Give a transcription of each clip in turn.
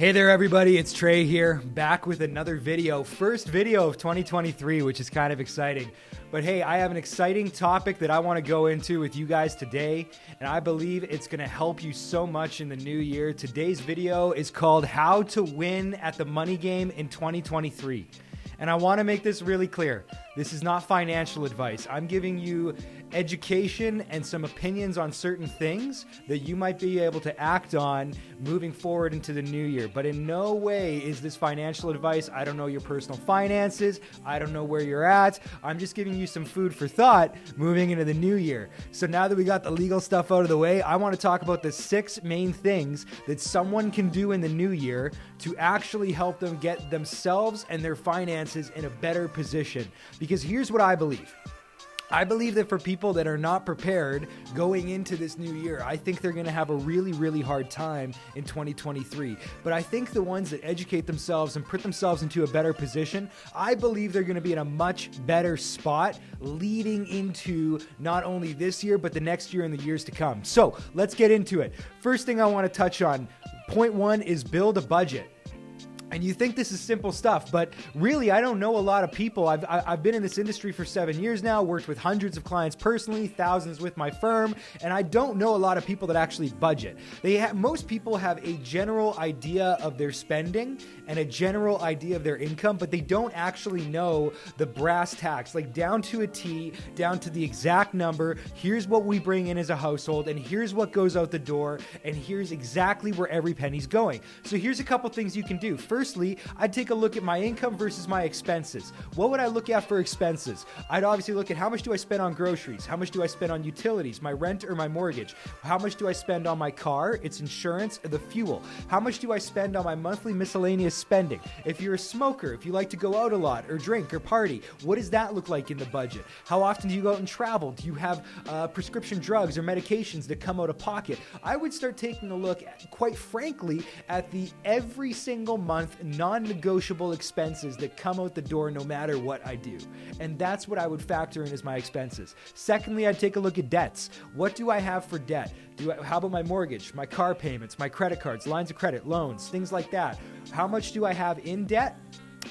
Hey there everybody, it's Trey here, back with another video. First video of 2023, which is kind of exciting. But hey, I have an exciting topic that I want to go into with you guys today, and I believe it's going to help you so much in the new year. Today's video is called How to Win at the Money Game in 2023. And I want to make this really clear. This is not financial advice. I'm giving you education and some opinions on certain things that you might be able to act on moving forward into the new year. But in no way is this financial advice. I don't know your personal finances. I don't know where you're at. I'm just giving you some food for thought moving into the new year. So now that we got the legal stuff out of the way, I want to talk about the 6 main things that someone can do in the new year to actually help them get themselves and their finances in a better position. Because here's what I believe. I believe that for people that are not prepared going into this new year, I think they're going to have a really, really hard time in 2023. But I think the ones that educate themselves and put themselves into a better position, I believe they're going to be in a much better spot leading into not only this year, but the next year and the years to come. So let's get into it. First thing I want to touch on, point 1 is build a budget. And you think this is simple stuff, but really, I don't know a lot of people. I've been in this industry for 7 years now, worked with hundreds of clients personally, thousands with my firm, and I don't know a lot of people that actually budget. Most people have a general idea of their spending and a general idea of their income, but they don't actually know the brass tacks, like down to a T, down to the exact number. Here's what we bring in as a household, and here's what goes out the door, and here's exactly where every penny's going. So here's a couple things you can do. Firstly, I'd take a look at my income versus my expenses. What would I look at for expenses? I'd obviously look at how much do I spend on groceries? How much do I spend on utilities, my rent or my mortgage? How much do I spend on my car, its insurance, or the fuel? How much do I spend on my monthly miscellaneous spending? If you're a smoker, if you like to go out a lot or drink or party, what does that look like in the budget? How often do you go out and travel? Do you have prescription drugs or medications that come out of pocket? I would start taking a look, quite frankly, at the every single month non-negotiable expenses that come out the door no matter what I do. And that's what I would factor in as my expenses. Secondly, I'd take a look at debts. What do I have for debt? How about my mortgage, my car payments, my credit cards, lines of credit, loans, things like that? How much do I have in debt?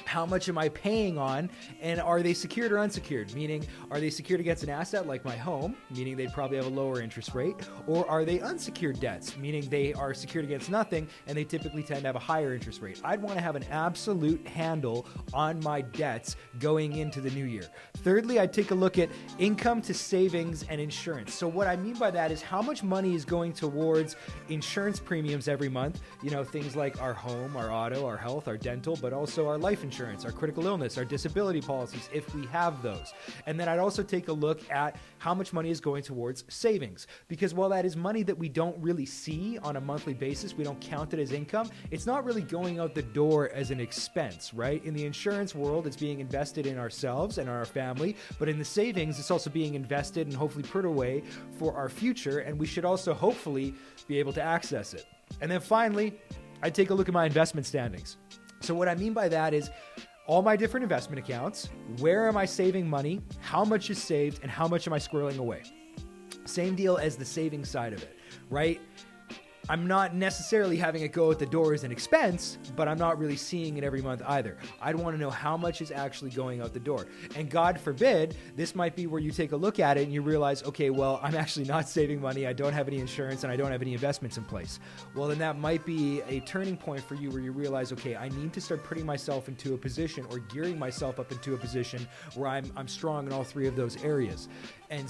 How much am I paying on, and are they secured or unsecured? Meaning, are they secured against an asset like my home, meaning they'd probably have a lower interest rate, or are they unsecured debts, meaning they are secured against nothing, and they typically tend to have a higher interest rate? I'd want to have an absolute handle on my debts going into the new year. Thirdly, I'd take a look at income to savings and insurance. So what I mean by that is how much money is going towards insurance premiums every month, things like our home, our auto, our health, our dental, but also our life insurance, our critical illness, our disability policies, if we have those. And then I'd also take a look at how much money is going towards savings. Because while that is money that we don't really see on a monthly basis, we don't count it as income, it's not really going out the door as an expense, right? In the insurance world, it's being invested in ourselves and our family, but in the savings, it's also being invested and hopefully put away for our future, and we should also hopefully be able to access it. And then finally, I'd take a look at my investment standings. So what I mean by that is all my different investment accounts, where am I saving money, how much is saved, and how much am I squirreling away? Same deal as the saving side of it, right? I'm not necessarily having it go out the door as an expense, but I'm not really seeing it every month either. I'd want to know how much is actually going out the door. And God forbid, this might be where you take a look at it and you realize, okay, well, I'm actually not saving money. I don't have any insurance and I don't have any investments in place. Well, then that might be a turning point for you where you realize, okay, I need to start putting myself into a position or gearing myself up into a position where I'm strong in all 3 of those areas. And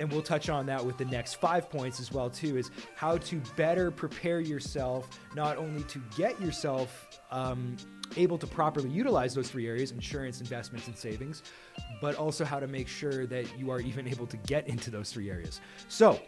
we'll touch on that with the next 5 points as well too, is how to better prepare yourself, not only to get yourself able to properly utilize those 3 areas, insurance, investments, and savings, but also how to make sure that you are even able to get into those 3 areas. So,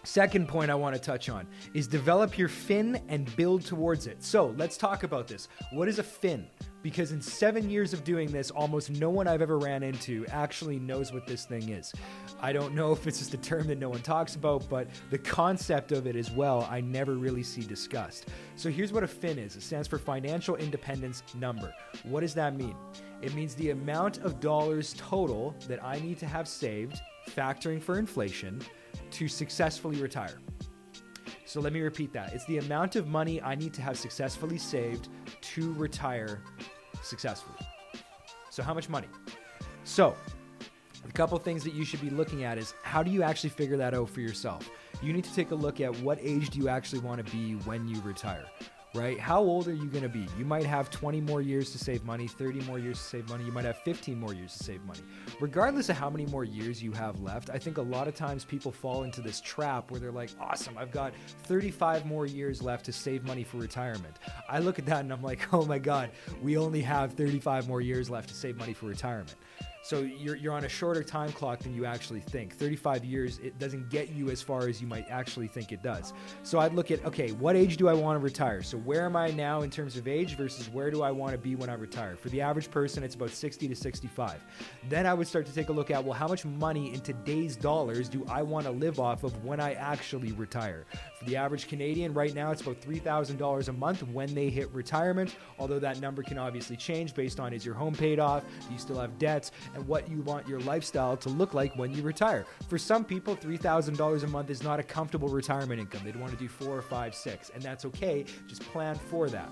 second point I want to touch on is develop your fin and build towards it. So let's talk about this. What is a fin? Because in 7 years of doing this, almost no one I've ever ran into actually knows what this thing is. I don't know if it's just a term that no one talks about, but the concept of it as well, I never really see discussed. So here's what a fin is. It stands for Financial Independence Number. What does that mean? It means the amount of dollars total that I need to have saved, factoring for inflation, to successfully retire. So let me repeat that. It's the amount of money I need to have successfully saved to retire successfully. So how much money? So a couple things that you should be looking at is, how do you actually figure that out for yourself? You need to take a look at what age do you actually want to be when you retire, right? How old are you going to be? You might have 20 more years to save money, 30 more years to save money. You might have 15 more years to save money. Regardless of how many more years you have left, I think a lot of times people fall into this trap where they're like, awesome, I've got 35 more years left to save money for retirement. I look at that and I'm like, oh my God, we only have 35 more years left to save money for retirement. So you're on a shorter time clock than you actually think. 35 years, it doesn't get you as far as you might actually think it does. So I'd look at, okay, what age do I want to retire? So where am I now in terms of age versus where do I want to be when I retire? For the average person, it's about 60 to 65. Then I would start to take a look at, well, how much money in today's dollars do I want to live off of when I actually retire? For the average Canadian, right now, it's about $3,000 a month when they hit retirement, although that number can obviously change based on, is your home paid off? Do you still have debts? And what you want your lifestyle to look like when you retire. For some people, $3,000 a month is not a comfortable retirement income. They'd want to do 4 or 5, 6, and that's okay. Just plan for that.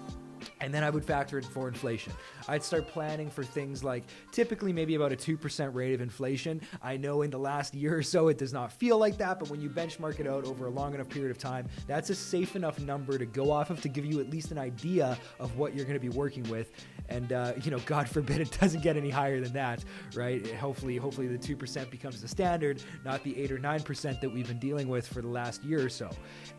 And then I would factor in for inflation. I'd start planning for things like typically maybe about a 2% rate of inflation. I know in the last year or so it does not feel like that, but when you benchmark it out over a long enough period of time, that's a safe enough number to go off of to give you at least an idea of what you're going to be working with. And, God forbid it doesn't get any higher than that, right? Hopefully the 2% becomes the standard, not the 8 or 9% that we've been dealing with for the last year or so.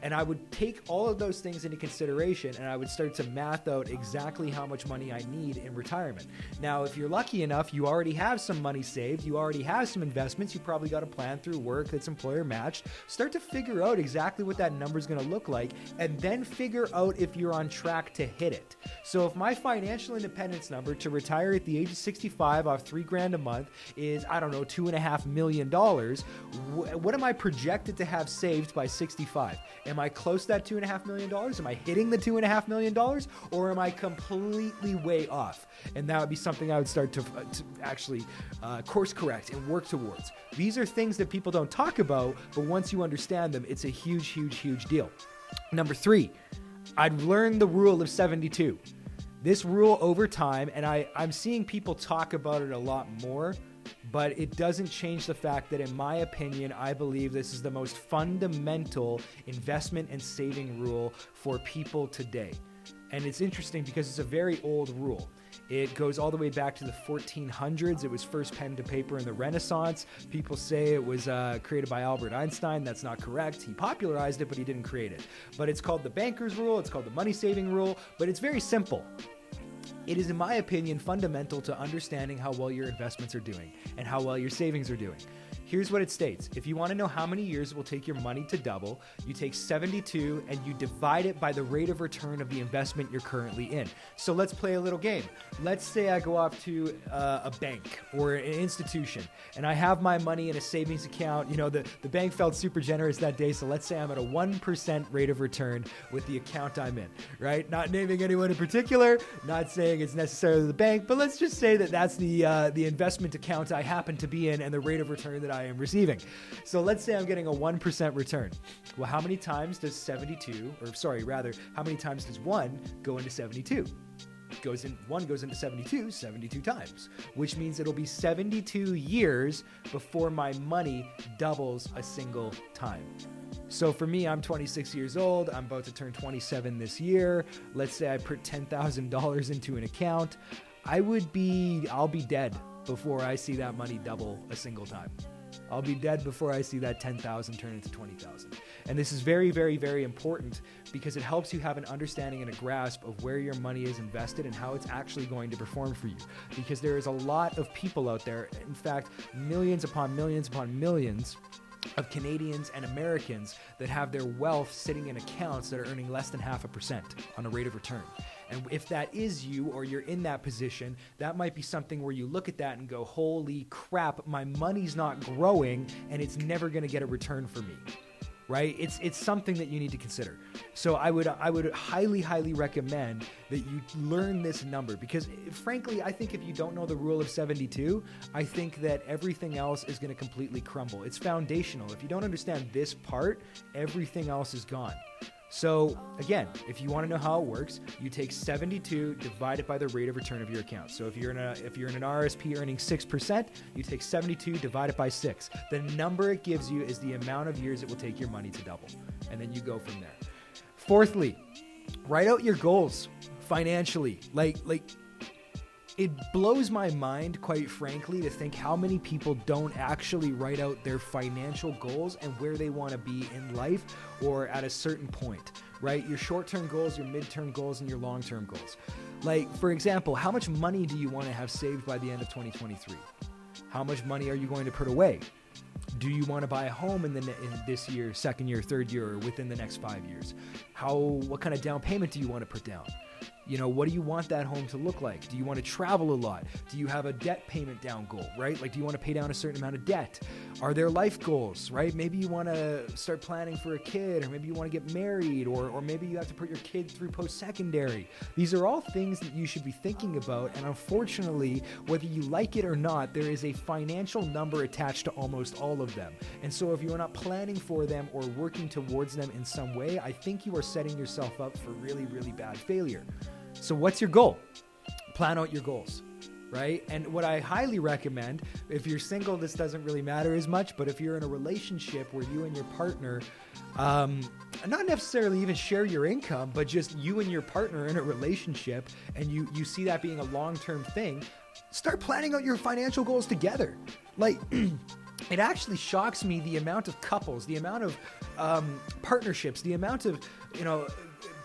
And I would take all of those things into consideration and I would start to math out exactly how much money I need in retirement. Now, if you're lucky enough, you already have some money saved, you already have some investments, you probably got a plan through work that's employer matched. Start to figure out exactly what that number is going to look like and then figure out if you're on track to hit it. So if my financial independence number to retire at the age of 65 off $3,000 a month is, I don't know, $2.5 million, what am I projected to have saved by 65? Am I close to that $2.5 million? Am I hitting the $2.5 million? Or am I completely way off? And that would be something I would start to actually course correct and work towards. These are things that people don't talk about, but once you understand them, it's a huge, huge, huge deal. Number 3, I'd learn the rule of 72. This rule over time, and I'm seeing people talk about it a lot more, but it doesn't change the fact that in my opinion, I believe this is the most fundamental investment and saving rule for people today. And it's interesting because it's a very old rule. It goes all the way back to the 1400s. It was first pen to paper in the Renaissance. People say it was created by Albert Einstein. That's not correct. He popularized it, but he didn't create it. But it's called the banker's rule. It's called the money saving rule. But it's very simple. It is, in my opinion, fundamental to understanding how well your investments are doing and how well your savings are doing. Here's what it states. If you want to know how many years it will take your money to double, you take 72 and you divide it by the rate of return of the investment you're currently in. So let's play a little game. Let's say I go off to a bank or an institution and I have my money in a savings account. The bank felt super generous that day. So let's say I'm at a 1% rate of return with the account I'm in, right? Not naming anyone in particular, not saying it's necessarily the bank, but let's just say that that's the investment account I happen to be in and the rate of return that I am receiving. So let's say I'm getting a 1% return. Well, how many times does how many times does 1 go into 72? 1 goes into 72 times, which means it'll be 72 years before my money doubles a single time. So for me, I'm 26 years old. I'm about to turn 27 this year. Let's say I put $10,000 into an account. I'll be dead before I see that money double a single time. I'll be dead before I see that 10,000 turn into 20,000. And this is very, very, very important because it helps you have an understanding and a grasp of where your money is invested and how it's actually going to perform for you. Because there is a lot of people out there, in fact, millions upon millions upon millions of Canadians and Americans that have their wealth sitting in accounts that are earning less than 0.5% on a rate of return. And if that is you or you're in that position, that might be something where you look at that and go, holy crap, my money's not growing and it's never going to get a return for me. right? It's something that you need to consider. So I would highly recommend that you learn this number, because frankly, I think if you don't know the rule of 72, I think that everything else is going to completely crumble. It's foundational. If you don't understand this part, everything else is gone. So again, if you want to know how it works, you take 72 divided by the rate of return of your account. So if you're in an RSP earning 6%, you take 72 divided by 6. The number it gives you is the amount of years it will take your money to double. And then you go from there. Fourthly, write out your goals financially. Like it blows my mind, quite frankly, to think how many people don't actually write out their financial goals and where they want to be in life or at a certain point, right? Your short-term goals, your mid-term goals, and your long-term goals. Like, for example, how much money do you want to have saved by the end of 2023? How much money are you going to put away? Do you want to buy a home in this year, second year, third year, or within the next 5 years? What kind of down payment do you want to put down? You know, what do you want that home to look like? Do you want to travel a lot? Do you have a debt payment down goal, right? Like, do you want to pay down a certain amount of debt? Are there life goals, right? Maybe you want to start planning for a kid, or maybe you want to get married, or maybe you have to put your kid through post-secondary. These are all things that you should be thinking about. And unfortunately, whether you like it or not, there is a financial number attached to almost all of them. And so if you are not planning for them or working towards them in some way, I think you are setting yourself up for really, really bad failure. So what's your goal? Plan out your goals, right? And what I highly recommend, if you're single, this doesn't really matter as much, but if you're in a relationship where you and your partner, not necessarily even share your income, but just you and your partner in a relationship, and you see that being a long-term thing, start planning out your financial goals together. Like, it actually shocks me the amount of couples, the amount of partnerships, the amount of,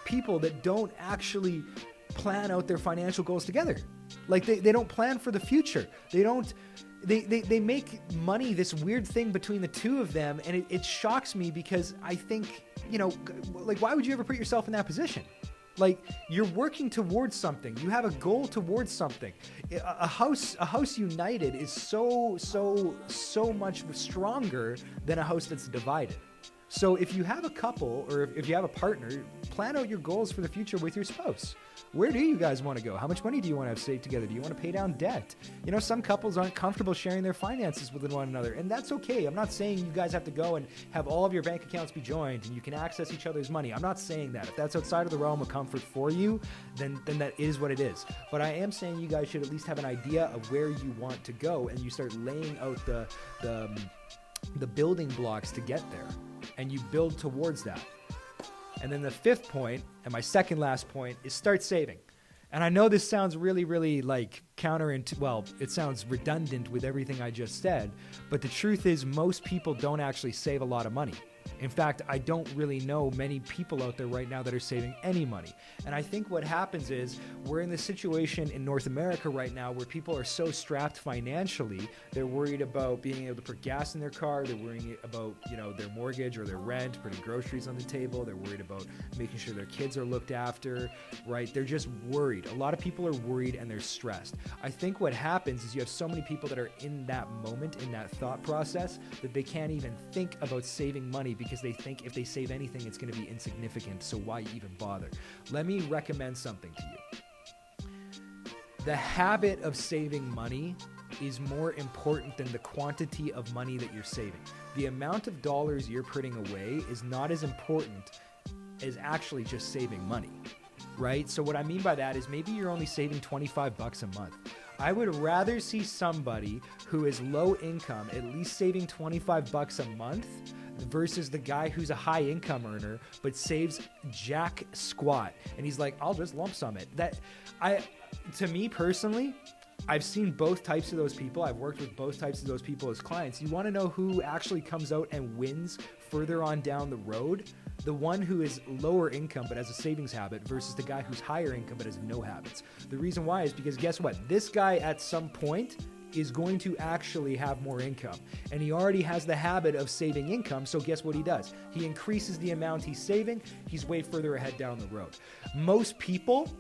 people that don't actually plan out their financial goals together. Like they don't plan for the future. They make money this weird thing between the two of them. And it shocks me, because I think, like, why would you ever put yourself in that position? Like, you're working towards something. You have a goal towards something. A house united is so much stronger than a house that's divided. So if you have a couple, or if you have a partner, plan out your goals for the future with your spouse. Where do you guys want to go? How much money do you want to have saved together? Do you want to pay down debt? Some couples aren't comfortable sharing their finances with one another, and that's okay. I'm not saying you guys have to go and have all of your bank accounts be joined and you can access each other's money. I'm not saying that. If that's outside of the realm of comfort for you, then that is what it is. But I am saying you guys should at least have an idea of where you want to go, and you start laying out the building blocks to get there, and you build towards that. And then the fifth point, and my second last point, is start saving. And I know this sounds really, really like it sounds redundant with everything I just said, but the truth is most people don't actually save a lot of money. In fact, I don't really know many people out there right now that are saving any money. And I think what happens is we're in this situation in North America right now where people are so strapped financially. They're worried about being able to put gas in their car. They're worrying about, their mortgage or their rent, putting groceries on the table. They're worried about making sure their kids are looked after, right? They're just worried. A lot of people are worried and they're stressed. I think what happens is you have so many people that are in that moment, in that thought process, that they can't even think about saving money, because they think if they save anything, it's going to be insignificant. So why even bother? Let me recommend something to you. The habit of saving money is more important than the quantity of money that you're saving. The amount of dollars you're putting away is not as important as actually just saving money, right? So what I mean by that is maybe you're only saving $25 a month. I would rather see somebody who is low income at least saving $25 a month versus the guy who's a high income earner but saves jack squat and he's like, I'll just lump sum it. To me personally, I've seen both types of those people. I've worked with both types of those people as clients. You want to know who actually comes out and wins further on down the road? The one who is lower income but has a savings habit versus the guy who's higher income but has no habits. The reason why is because guess what? This guy at some point is going to actually have more income, and he already has the habit of saving income. So guess what he does? He increases the amount he's saving. He's way further ahead down the road. Most people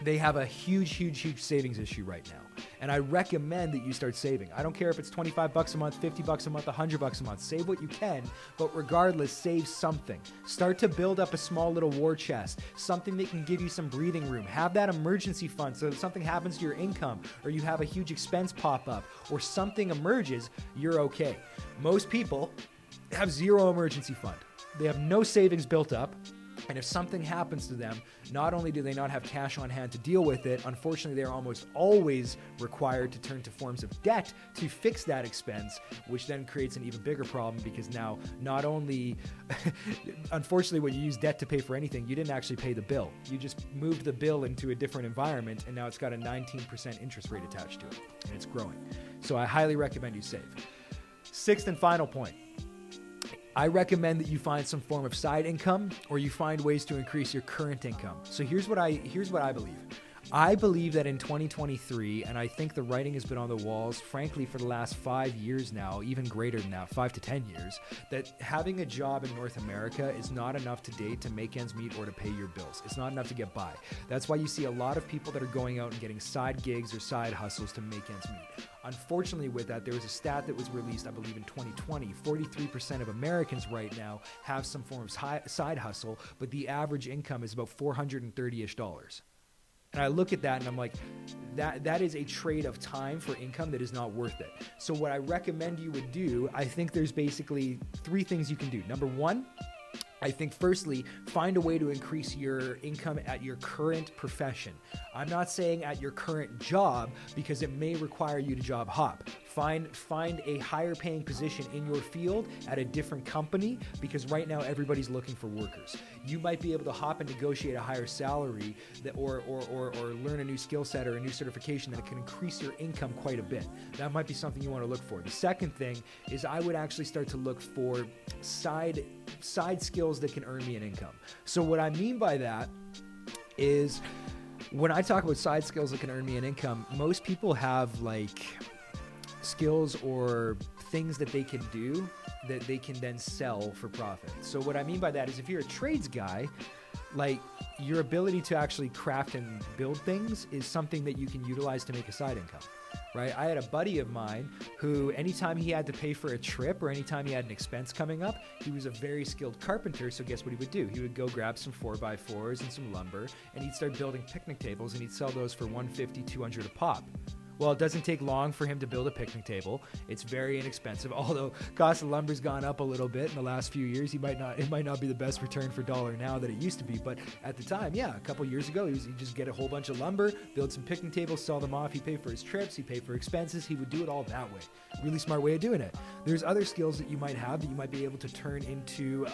they have a huge savings issue right now. And I recommend that you start saving. I don't care if it's 25 bucks a month, 50 bucks a month, 100 bucks a month. Save what you can, but regardless, save something. Start to build up a small little war chest, something that can give you some breathing room. Have that emergency fund so if something happens to your income or you have a huge expense pop up or something emerges, you're okay. Most people have zero emergency fund. They have no savings built up. And if something happens to them, not only do they not have cash on hand to deal with it, unfortunately, they are almost always required to turn to forms of debt to fix that expense, which then creates an even bigger problem because now not only, unfortunately, when you use debt to pay for anything, you didn't actually pay the bill. You just moved the bill into a different environment, and now it's got a 19% interest rate attached to it, and it's growing. So I highly recommend you save. Sixth and final point. I recommend that you find some form of side income or you find ways to increase your current income. So here's what I believe. I believe that in 2023, and I think the writing has been on the walls, frankly, for the last 5 years now, even greater than that, 5 to 10 years, that having a job in North America is not enough to date to make ends meet or to pay your bills. It's not enough to get by. That's why you see a lot of people that are going out and getting side gigs or side hustles to make ends meet. Unfortunately, with that, there was a stat that was released, I believe, in 2020. 43% of Americans right now have some form of side hustle, but the average income is about $430-ish. And I look at that and I'm like, that is a trade of time for income that is not worth it. So what I recommend you would do, I think there's basically 3 things you can do. Number 1, I think firstly, find a way to increase your income at your current profession. I'm not saying at your current job because it may require you to job hop. Find a higher paying position in your field at a different company because right now everybody's looking for workers. You might be able to hop and negotiate a higher salary or learn a new skill set or a new certification that can increase your income quite a bit. That might be something you want to look for. The second thing is I would actually start to look for side skills that can earn me an income. So what I mean by that is when I talk about side skills that can earn me an income, most people have like skills or things that they can do that they can then sell for profit. So what I mean by that is if you're a trades guy, like your ability to actually craft and build things is something that you can utilize to make a side income, right? I had a buddy of mine who anytime he had to pay for a trip or anytime he had an expense coming up, he was a very skilled carpenter. So guess what he would do? He would go grab some 4x4s and some lumber and he'd start building picnic tables and he'd sell those for $150, $200 a pop. Well, it doesn't take long for him to build a picnic table. It's very inexpensive, although cost of lumber's gone up a little bit in the last few years. It might not be the best return for dollar now that it used to be, but at the time, yeah, a couple years ago, he'd just get a whole bunch of lumber, build some picnic tables, sell them off. He'd pay for his trips, he'd pay for expenses. He would do it all that way. Really smart way of doing it. There's other skills that you might have that you might be able to turn into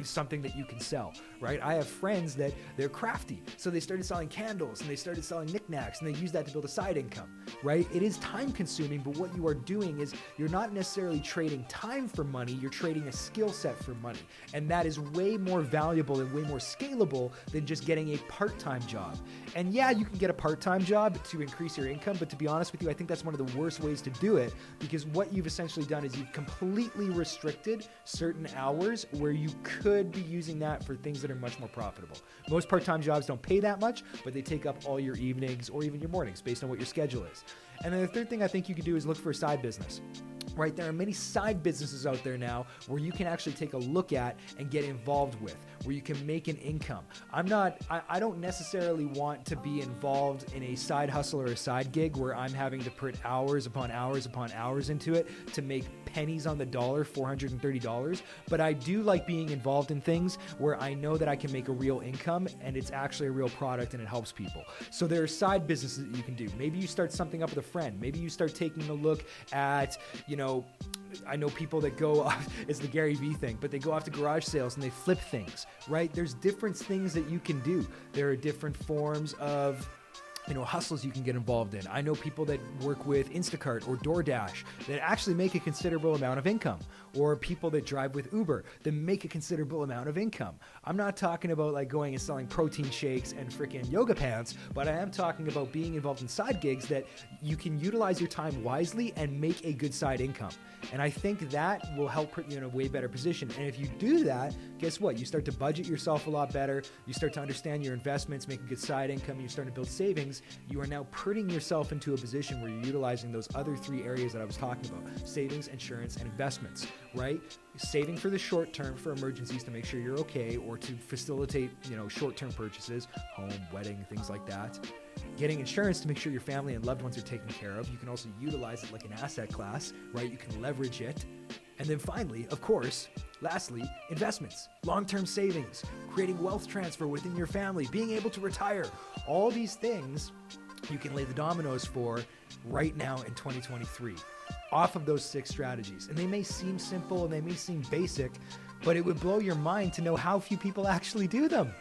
something that you can sell, right? I have friends that they're crafty, so they started selling candles and they started selling knickknacks and they use that to build a side income, right? It is time consuming, but what you are doing is you're not necessarily trading time for money, you're trading a skill set for money. And that is way more valuable and way more scalable than just getting a part-time job. And yeah, you can get a part-time job to increase your income, but to be honest with you, I think that's one of the worst ways to do it because what you've essentially done is you've completely restricted certain hours where you could be using that for things that are much more profitable. Most part-time jobs don't pay that much, but they take up all your evenings or even your mornings based on what your schedule is. And then the third thing I think you could do is look for a side business. Right, there are many side businesses out there now where you can actually take a look at and get involved with, where you can make an income. I don't necessarily want to be involved in a side hustle or a side gig where I'm having to put hours upon hours upon hours into it to make pennies on the dollar, $430. But I do like being involved in things where I know that I can make a real income and it's actually a real product and it helps people. So there are side businesses that you can do. Maybe you start something up with a friend. Maybe you start taking a look at, I know people that go off, it's the Gary Vee thing, but they go off to garage sales and they flip things, right? There's different things that you can do. There are different forms of hustles you can get involved in. I know people that work with Instacart or DoorDash that actually make a considerable amount of income, or people that drive with Uber that make a considerable amount of income. I'm not talking about like going and selling protein shakes and freaking yoga pants, but I am talking about being involved in side gigs that you can utilize your time wisely and make a good side income. And I think that will help put you in a way better position. And if you do that, guess what? You start to budget yourself a lot better. You start to understand your investments, make a good side income. You start to build savings. You are now putting yourself into a position where you're utilizing those other three areas that I was talking about: savings, insurance, and investments, right? Saving for the short term for emergencies to make sure you're okay, or to facilitate, short-term purchases, home, wedding, things like that. Getting insurance to make sure your family and loved ones are taken care of. You can also utilize it like an asset class, right? You can leverage it. And then finally, of course, lastly, investments, long-term savings, creating wealth transfer within your family, being able to retire. All these things you can lay the dominoes for right now in 2023 off of those 6 strategies. And they may seem simple and they may seem basic, but it would blow your mind to know how few people actually do them.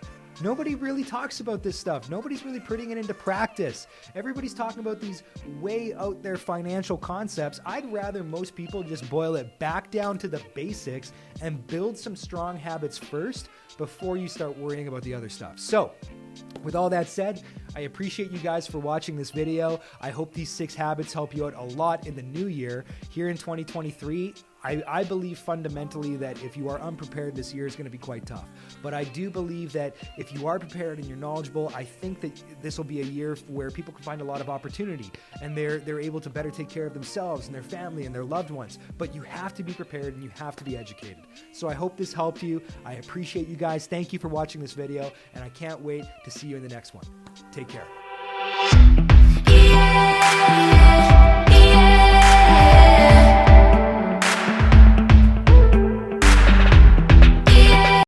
Nobody really talks about this stuff. Nobody's really putting it into practice. Everybody's talking about these way out there financial concepts. I'd rather most people just boil it back down to the basics and build some strong habits first before you start worrying about the other stuff. So, with all that said, I appreciate you guys for watching this video. I hope these 6 habits help you out a lot in the new year. Here in 2023, I believe fundamentally that if you are unprepared, this year is going to be quite tough. But I do believe that if you are prepared and you're knowledgeable, I think that this will be a year where people can find a lot of opportunity, and they're able to better take care of themselves and their family and their loved ones. But you have to be prepared and you have to be educated. So I hope this helped you. I appreciate you guys. Thank you for watching this video, and I can't wait to see you in the next one. Take care.